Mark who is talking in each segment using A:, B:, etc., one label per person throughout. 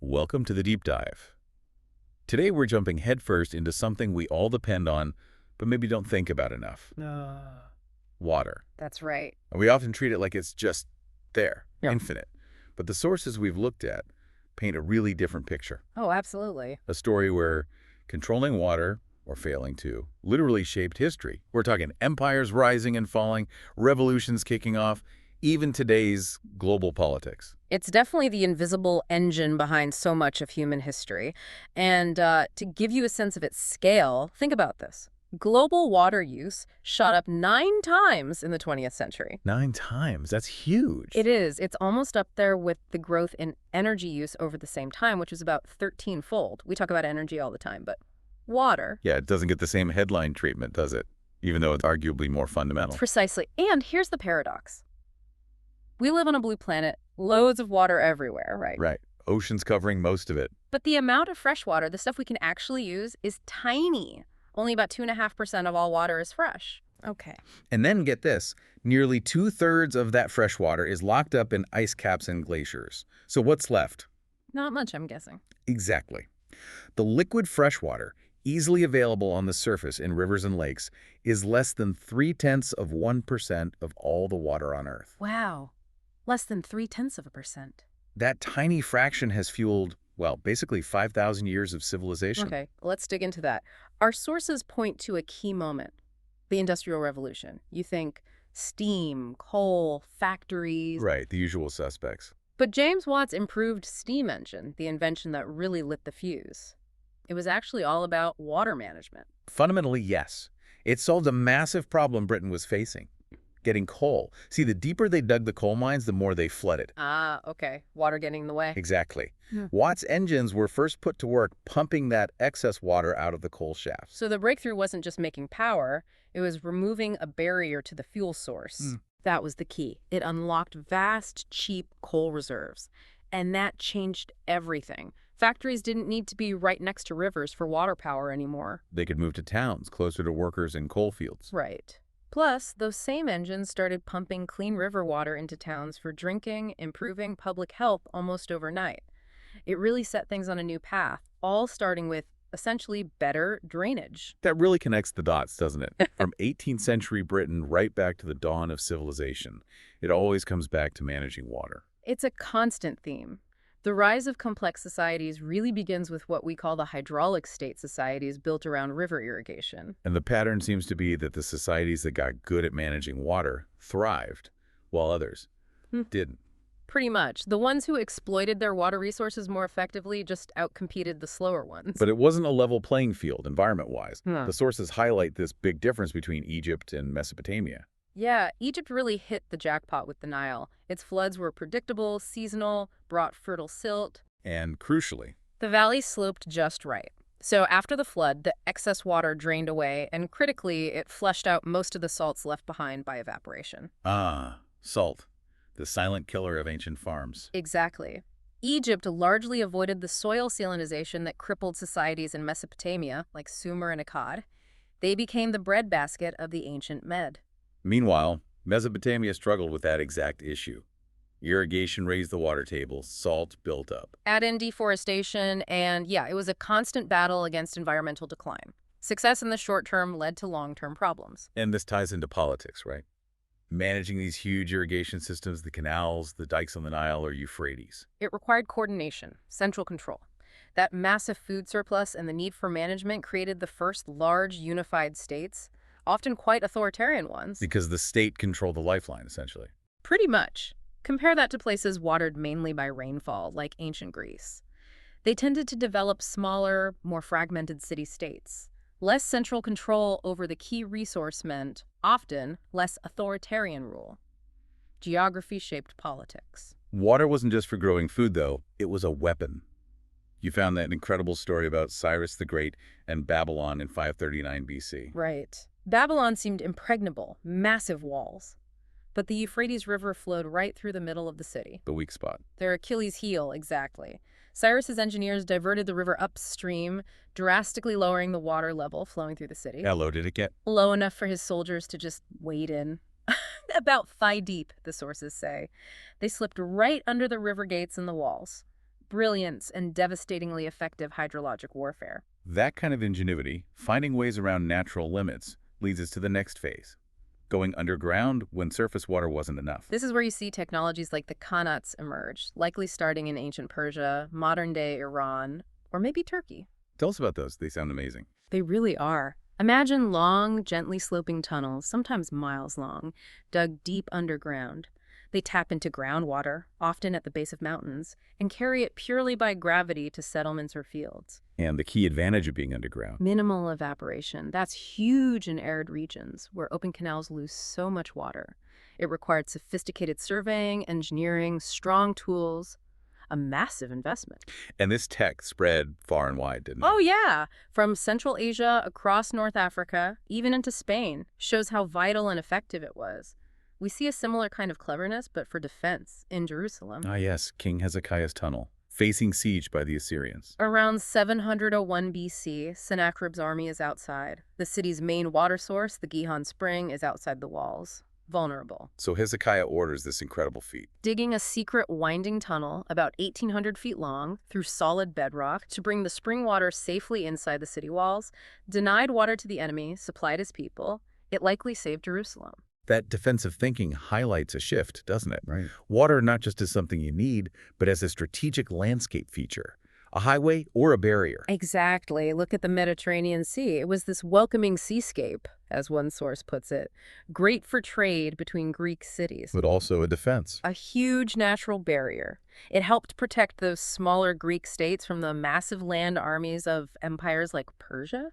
A: Welcome to the deep dive. Today we're jumping headfirst into something we all depend on, but maybe don't think about enough. Water.
B: That's right.
A: And we often treat it like it's just there,
B: Yep.
A: infinite. But the sources we've looked at paint a really different picture.
B: Oh, absolutely.
A: A story where controlling water, or failing to, literally shaped history. We're talking empires rising and falling, revolutions kicking off, even today's global politics.
B: It's definitely the invisible engine behind so much of human history. And to give you a sense of its scale, think about this. Global water use shot up 9 times in the 20th century.
A: 9 times. That's huge.
B: It is. It's almost up there with the growth in energy use over the same time, which is about 13-fold. We talk about energy all the time, but water.
A: Yeah, it doesn't get the same headline treatment, does it? Even though it's arguably more fundamental.
B: Precisely. And here's the paradox. We live on a blue planet, loads of water everywhere, right?
A: Right. Oceans covering most of it.
B: But the amount of fresh water, the stuff we can actually use, is tiny. Only about 2.5% of all water is fresh. Okay.
A: And then get this, nearly 2/3 of that fresh water is locked up in ice caps and glaciers. So what's left?
B: Not much, I'm guessing.
A: Exactly. The liquid freshwater, easily available on the surface in rivers and lakes, is less than 0.3% of all the water on Earth.
B: Wow. Less than 0.3%.
A: That tiny fraction has fueled, well, basically 5,000 years of civilization.
B: Okay, let's dig into that. Our sources point to a key moment, the Industrial Revolution. You think steam, coal, factories.
A: Right, the usual suspects.
B: But James Watt's improved steam engine, the invention that really lit the fuse, it was actually all about water management.
A: Fundamentally, yes. It solved a massive problem Britain was facing. Getting coal. See, the deeper they dug the coal mines, the more they flooded.
B: Ah, okay. Water getting in the way.
A: Exactly.
B: Hmm.
A: Watt's engines were first put to work pumping that excess water out of the coal shafts.
B: So the breakthrough wasn't just making power, it was removing a barrier to the fuel source. That was the key. It unlocked vast, cheap coal reserves. And that changed everything. Factories didn't need to be right next to rivers for water power anymore.
A: They could move to towns closer to workers in coal fields.
B: Right. Plus, those same engines started pumping clean river water into towns for drinking, improving public health almost overnight. It really set things on a new path, all starting with essentially better drainage.
A: That really connects the dots, doesn't it? From 18th century Britain right back to the dawn of civilization. It always comes back to managing water.
B: It's a constant theme. The rise of complex societies really begins with what we call the hydraulic state societies built around river irrigation.
A: And the pattern seems to be that the societies that got good at managing water thrived, while others didn't.
B: Pretty much. The ones who exploited their water resources more effectively just outcompeted the slower ones.
A: But it wasn't a level playing field, environment-wise.
B: Huh.
A: The sources highlight this big difference between Egypt and Mesopotamia.
B: Yeah, Egypt really hit the jackpot with the Nile. Its floods were predictable, seasonal, brought fertile silt.
A: And crucially,
B: The valley sloped just right. So after the flood, the excess water drained away, and critically, it flushed out most of the salts left behind by evaporation.
A: salt, the silent killer of ancient farms.
B: Exactly. Egypt largely avoided the soil salinization that crippled societies in Mesopotamia, like Sumer and Akkad. They became the breadbasket of the ancient Med.
A: Meanwhile, Mesopotamia struggled with that exact issue. Irrigation raised the water table, salt built up.
B: Add in deforestation, and yeah, it was a constant battle against environmental decline. Success in the short term led to long-term problems.
A: And this ties into politics, right? Managing these huge irrigation systems, the canals, the dikes on the Nile or Euphrates.
B: It required coordination, central control. That massive food surplus and the need for management created the first large unified states, often quite authoritarian ones.
A: Because the state controlled the lifeline, essentially.
B: Pretty much. Compare that to places watered mainly by rainfall, like ancient Greece. They tended to develop smaller, more fragmented city-states. Less central control over the key resource meant, often, less authoritarian rule. Geography shaped politics.
A: Water wasn't just for growing food, though. It was a weapon. You found that incredible story about Cyrus the Great and Babylon in 539 BC.
B: Right. Babylon seemed impregnable, massive walls. But the Euphrates River flowed right through the middle of the city.
A: The weak spot.
B: Their Achilles heel, exactly. Cyrus's engineers diverted the river upstream, drastically lowering the water level flowing through the city.
A: How low did it get?
B: Low enough for his soldiers to just wade in. About thigh deep, the sources say. They slipped right under the river gates and the walls. brilliance and devastatingly effective hydrologic warfare.
A: That kind of ingenuity, finding ways around natural limits, leads us to the next phase, going underground when surface water wasn't enough.
B: This is where you see technologies like the qanats emerge, likely starting in ancient Persia, modern-day Iran, or maybe Turkey.
A: Tell us about those. They sound amazing.
B: They really are. Imagine long, gently sloping tunnels, sometimes miles long, dug deep underground. They tap into groundwater, often at the base of mountains, and carry it purely by gravity to settlements or fields.
A: And the key advantage of being underground.
B: Minimal evaporation. That's huge in arid regions, where open canals lose so much water. It required sophisticated surveying, engineering, strong tools, a massive investment.
A: And this tech spread far and wide, didn't it?
B: Oh, yeah. From Central Asia across North Africa, even into Spain, shows how vital and effective it was. We see a similar kind of cleverness, but for defense, in Jerusalem.
A: Ah, yes, King Hezekiah's tunnel, facing siege by the Assyrians.
B: Around 701 BC, Sennacherib's army is outside. The city's main water source, the Gihon Spring, is outside the walls. Vulnerable.
A: So Hezekiah orders this incredible feat.
B: Digging a secret winding tunnel about 1,800 feet long through solid bedrock to bring the spring water safely inside the city walls, denied water to the enemy, supplied his people. It likely saved Jerusalem.
A: That defensive thinking highlights a shift, doesn't it?
C: Right.
A: Water not just as something you need, but as a strategic landscape feature, a highway or a barrier.
B: Exactly. Look at the Mediterranean Sea. It was this welcoming seascape, as one source puts it, great for trade between Greek cities.
A: But also a defense.
B: A huge natural barrier. It helped protect those smaller Greek states from the massive land armies of empires like Persia.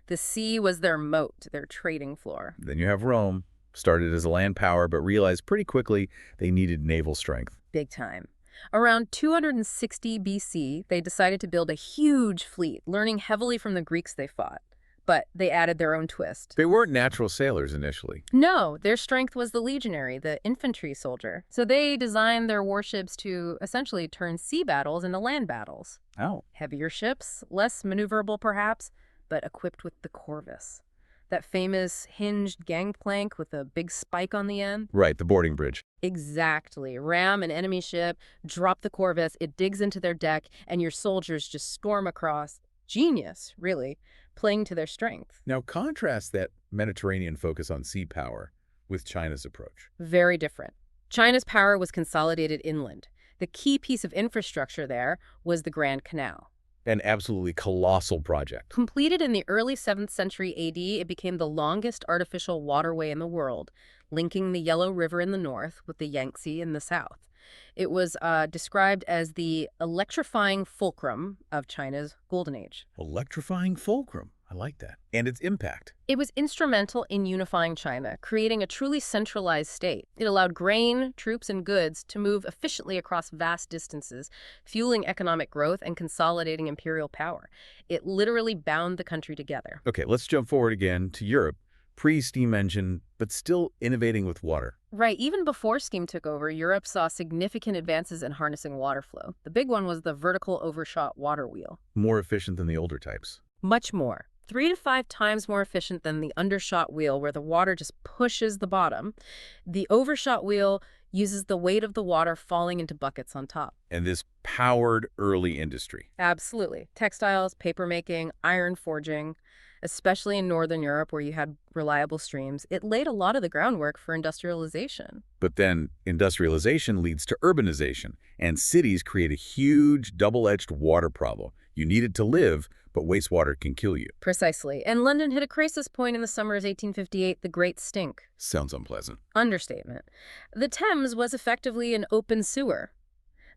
B: The sea was their moat, their trading floor.
A: Then you have Rome, started as a land power, but realized pretty quickly they needed naval strength.
B: Big time. Around 260 BC, they decided to build a huge fleet, learning heavily from the Greeks they fought. But they added their own twist.
A: They weren't natural sailors initially.
B: No, their strength was the legionary, the infantry soldier. So they designed their warships to essentially turn sea battles into land battles.
A: Oh.
B: Heavier ships, less maneuverable perhaps, but equipped with the corvus. That famous hinged gangplank with a big spike on the end?
A: Right, the boarding bridge.
B: Exactly. Ram an enemy ship, drop the corvus, it digs into their deck, and your soldiers just storm across. Genius, really, playing to their strength.
A: Now contrast that Mediterranean focus on sea power with China's approach.
B: Very different. China's power was consolidated inland. The key piece of infrastructure there was the Grand Canal.
A: An absolutely colossal project.
B: Completed in the early 7th century AD, it became the longest artificial waterway in the world, linking the Yellow River in the north with the Yangtze in the south. It was described as the electrifying fulcrum of China's golden age.
A: Electrifying fulcrum. I like that. And its impact.
B: It was instrumental in unifying China, creating a truly centralized state. It allowed grain, troops, and goods to move efficiently across vast distances, fueling economic growth and consolidating imperial power. It literally bound the country together.
A: Okay, let's jump forward again to Europe. Pre-steam engine, but still innovating with water.
B: Right, even before steam took over, Europe saw significant advances in harnessing water flow. The big one was the vertical overshot water wheel.
A: More efficient than the older types.
B: Much more. 3 to 5 times more efficient than the undershot wheel, where the water just pushes the bottom. The overshot wheel uses the weight of the water falling into buckets on top.
A: And this powered early industry.
B: Absolutely. Textiles, papermaking, iron forging, especially in Northern Europe where you had reliable streams, it laid a lot of the groundwork for industrialization.
A: But then industrialization leads to urbanization, and cities create a huge double-edged water problem. You need it to live, but wastewater can kill you.
B: Precisely. And London hit a crisis point in the summer of 1858, the Great Stink.
A: Sounds unpleasant.
B: Understatement. The Thames was effectively an open sewer.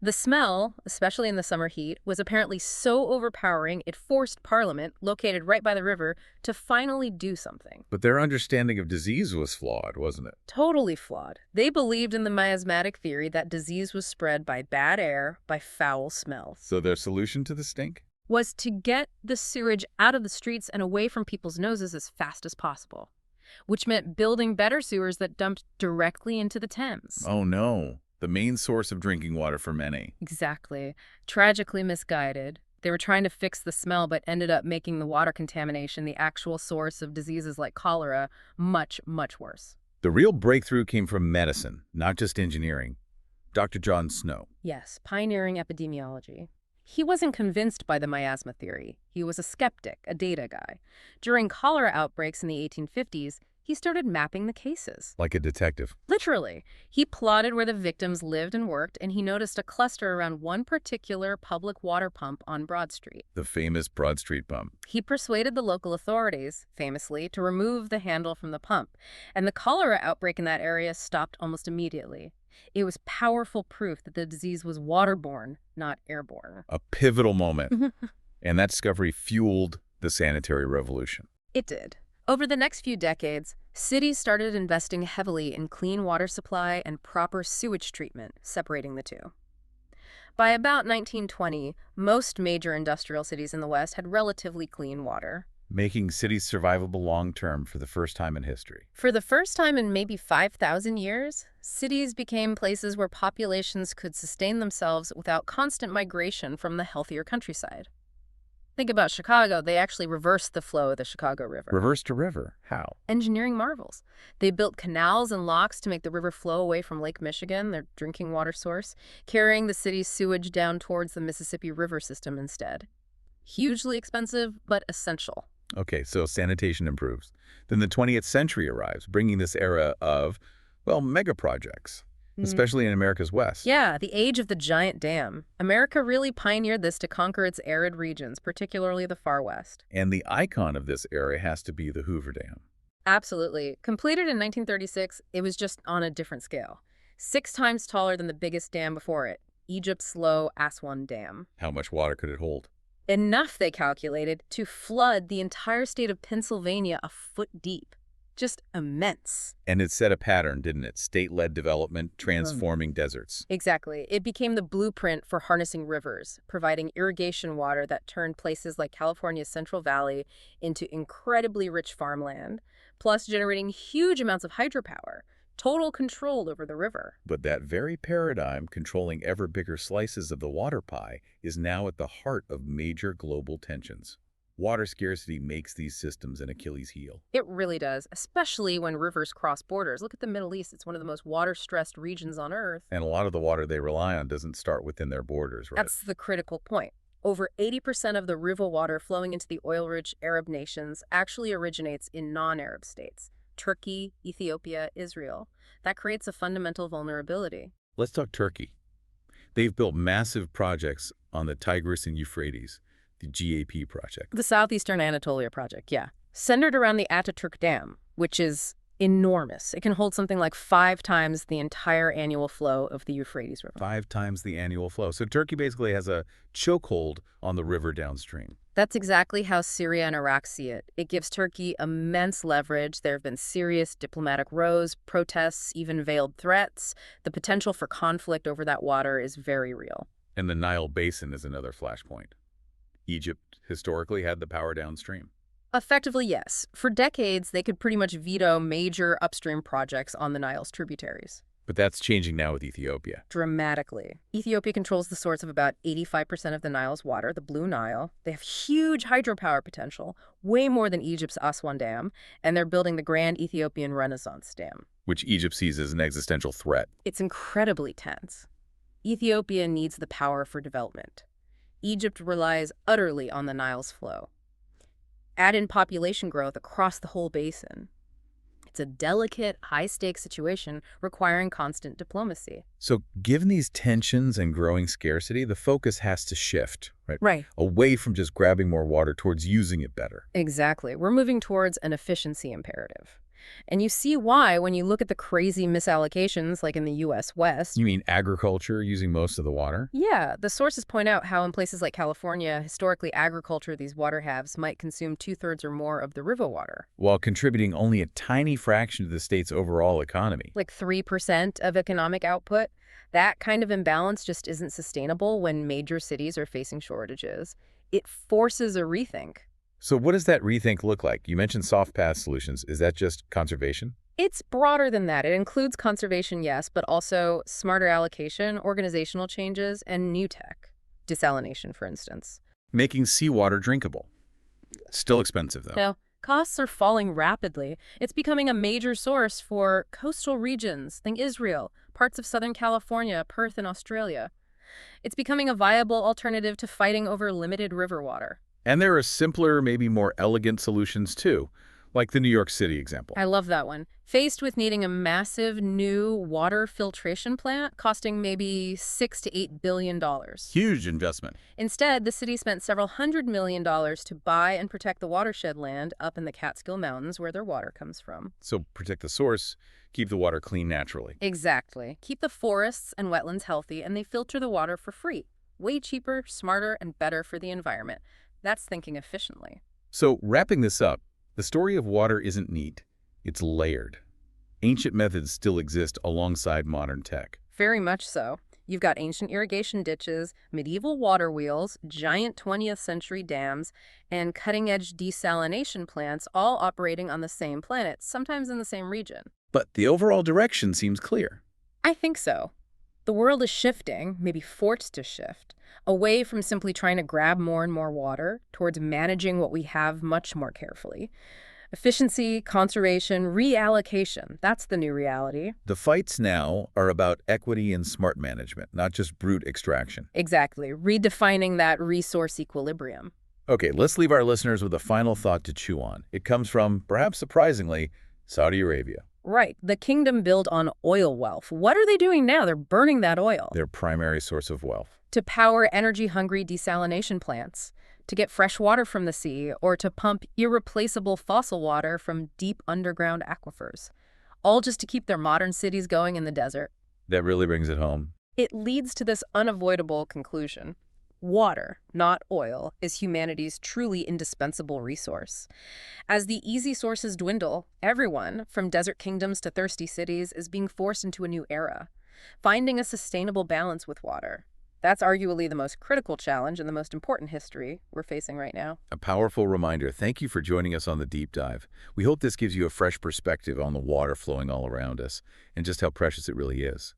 B: The smell, especially in the summer heat, was apparently so overpowering it forced Parliament, located right by the river, to finally do something.
A: But their understanding of disease was flawed, wasn't it?
B: Totally flawed. They believed in the miasmatic theory that disease was spread by bad air, by foul smells.
A: So their solution to the stink?
B: Was to get the sewage out of the streets and away from people's noses as fast as possible, which meant building better sewers that dumped directly into the Thames.
A: Oh no. The main source of drinking water for many.
B: Exactly. Tragically misguided. They were trying to fix the smell, but ended up making the water contamination, the actual source of diseases like cholera, much, much worse.
A: The real breakthrough came from medicine, not just engineering. Dr. John Snow.
B: Yes, pioneering epidemiology. He wasn't convinced by the miasma theory. He was a skeptic, a data guy. During cholera outbreaks in the 1850s, he started mapping the cases.
A: Like a detective.
B: Literally. He plotted where the victims lived and worked, and he noticed a cluster around one particular public water pump on Broad Street.
A: The famous Broad Street pump.
B: He persuaded the local authorities, famously, to remove the handle from the pump, and the cholera outbreak in that area stopped almost immediately. It was powerful proof that the disease was waterborne, not airborne.
A: A pivotal moment. And that discovery fueled the Sanitary Revolution.
B: It did. Over the next few decades, cities started investing heavily in clean water supply and proper sewage treatment, separating the two. By about 1920, most major industrial cities in the West had relatively clean water.
A: Making cities survivable long-term for the first time in history.
B: For the first time in maybe 5,000 years, cities became places where populations could sustain themselves without constant migration from the healthier countryside. Think about Chicago. They actually reversed the flow of the Chicago River.
A: Reverse to river. How?
B: Engineering marvels. They built canals and locks to make the river flow away from Lake Michigan, their drinking water source, carrying the city's sewage down towards the Mississippi River system instead. Hugely expensive, but essential.
A: Okay, so sanitation improves. Then the 20th century arrives, bringing this era of, well, mega projects, especially in America's West.
B: Yeah, the age of the giant dam. America really pioneered this to conquer its arid regions, particularly the far west.
A: And the icon of this era has to be the Hoover Dam.
B: Absolutely. Completed in 1936, it was just on a different scale. 6 times taller than the biggest dam before it, Egypt's Low Aswan Dam.
A: How much water could it hold?
B: Enough, they calculated, to flood the entire state of Pennsylvania a foot deep. Just immense.
A: And it set a pattern, didn't it? State-led development, transforming deserts.
B: Exactly. It became the blueprint for harnessing rivers, providing irrigation water that turned places like California's Central Valley into incredibly rich farmland, plus generating huge amounts of hydropower. Total control over the river.
A: But that very paradigm, controlling ever bigger slices of the water pie, is now at the heart of major global tensions. Water scarcity makes these systems an Achilles heel.
B: It really does, especially when rivers cross borders. Look at the Middle East. It's one of the most water-stressed regions on Earth.
A: And a lot of the water they rely on doesn't start within their borders, right?
B: That's the critical point. Over 80% of the river water flowing into the oil-rich Arab nations actually originates in non-Arab states. Turkey, Ethiopia, Israel. That creates a fundamental vulnerability.
A: Let's talk Turkey. They've built massive projects on the Tigris and Euphrates, the GAP project.
B: The Southeastern Anatolia project, yeah. Centered around the Ataturk Dam, which is enormous. It can hold something like 5 times the entire annual flow of the Euphrates River.
A: 5 times the annual flow. So Turkey basically has a chokehold on the river downstream.
B: That's exactly how Syria and Iraq see it. It gives Turkey immense leverage. There have been serious diplomatic rows, protests, even veiled threats. The potential for conflict over that water is very real.
A: And the Nile Basin is another flashpoint. Egypt historically had the power downstream.
B: Effectively, yes. For decades, they could pretty much veto major upstream projects on the Nile's tributaries.
A: But that's changing now with Ethiopia.
B: Dramatically. Ethiopia controls the source of about 85% of the Nile's water, the Blue Nile. They have huge hydropower potential, way more than Egypt's Aswan Dam, and they're building the Grand Ethiopian Renaissance Dam,
A: which Egypt sees as an existential threat.
B: It's incredibly tense. Ethiopia needs the power for development. Egypt relies utterly on the Nile's flow. Add in population growth across the whole basin. It's a delicate, high-stakes situation requiring constant diplomacy.
A: So given these tensions and growing scarcity, the focus has to shift, right?
B: Right.
A: Away from just grabbing more water towards using it better.
B: Exactly. We're moving towards an efficiency imperative. And you see why when you look at the crazy misallocations like in the U.S. West.
A: You mean agriculture using most of the water?
B: Yeah. The sources point out how in places like California, historically agriculture, these water halves, might consume 2/3 or more of the river water,
A: while contributing only a tiny fraction to the state's overall economy.
B: Like 3% of economic output. That kind of imbalance just isn't sustainable when major cities are facing shortages. It forces a rethink.
A: So what does that rethink look like? You mentioned soft path solutions. Is that just conservation?
B: It's broader than that. It includes conservation, yes, but also smarter allocation, organizational changes, and new tech. Desalination, for instance.
A: Making seawater drinkable. Still expensive, though.
B: No, costs are falling rapidly. It's becoming a major source for coastal regions. Think Israel, parts of Southern California, Perth in Australia. It's becoming a viable alternative to fighting over limited river water.
A: And there are simpler, maybe more elegant solutions too, like the New York City example.
B: I love that one. Faced with needing a massive new water filtration plant costing maybe $6 to $8 billion.
A: Huge investment.
B: Instead, the city spent several $100 million to buy and protect the watershed land up in the Catskill Mountains where their water comes from.
A: So protect the source, keep the water clean naturally.
B: Exactly. Keep the forests and wetlands healthy, and they filter the water for free. Way cheaper, smarter, and better for the environment. That's thinking efficiently.
A: So wrapping this up, the story of water isn't neat. It's layered. Ancient methods still exist alongside modern tech.
B: Very much so. You've got ancient irrigation ditches, medieval water wheels, giant 20th-century dams, and cutting-edge desalination plants all operating on the same planet, sometimes in the same region.
A: But the overall direction seems clear.
B: I think so. The world is shifting, maybe forced to shift, away from simply trying to grab more and more water towards managing what we have much more carefully. Efficiency, conservation, reallocation, that's the new reality.
A: The fights now are about equity and smart management, not just brute extraction.
B: Exactly, redefining that resource equilibrium.
A: Okay, let's leave our listeners with a final thought to chew on. It comes from, perhaps surprisingly, Saudi Arabia.
B: Right, the kingdom built on oil wealth. What are they doing now? They're burning that oil.
A: Their primary source of wealth.
B: To power energy-hungry desalination plants, to get fresh water from the sea, or to pump irreplaceable fossil water from deep underground aquifers. All just to keep their modern cities going in the desert.
A: That really brings it home.
B: It leads to this unavoidable conclusion. Water, not oil, is humanity's truly indispensable resource. As the easy sources dwindle, everyone, from desert kingdoms to thirsty cities, is being forced into a new era. Finding a sustainable balance with water. That's arguably the most critical challenge and the most important history we're facing right now.
A: A powerful reminder. Thank you for joining us on the Deep Dive. We hope this gives you a fresh perspective on the water flowing all around us and just how precious it really is.